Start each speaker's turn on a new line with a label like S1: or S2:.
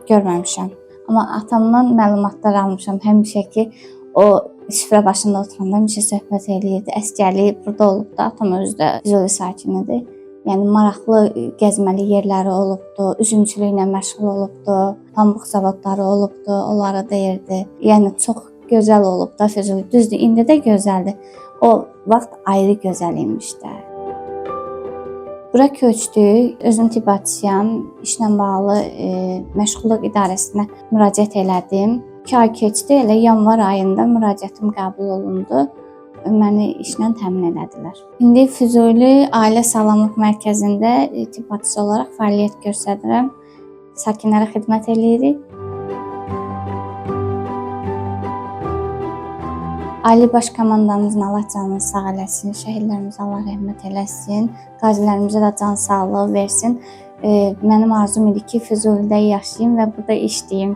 S1: görməmişəm. Amma atamdan məlumatlar almışam. Həmişə ki, o süfrə başında oturanda həmişə söhbət eləyirdi. Əsgərliyi burada olubdu. Atam özü də Füzuli sakinidir. Yəni maraqlı gəzməli yerləri olubdu, üzümçülüklə məşğul olubdu, pambıq zavodları olubdu, onları deyirdi. Yəni çox gözəl olub da Füzuli. Düzdür, indi də gözəldir. O vaxt ayrı gözəl imiş də. Bura köçdük. Özüm tibb bacısıyam. İşlə bağlı məşğulluq idarəsinə müraciət elədim. 2 ay keçdi, elə yanvar ayında müraciətim qəbul olundu. Məni işlə təmin elədilər. İndi Füzuli Ailə Sağlamlıq Mərkəzində tibb bacısı olaraq fəaliyyət göstərirəm. Sakinlərə xidmət eləyirik. Ali Baş Komandamızın Allah canını sağ eləsin, şəhidlərimizə Allah rəhmət eləsin, qazilərimizə də can sağlığı versin. Mənim arzum idi ki, Füzulidə yaşayım və burada işləyim.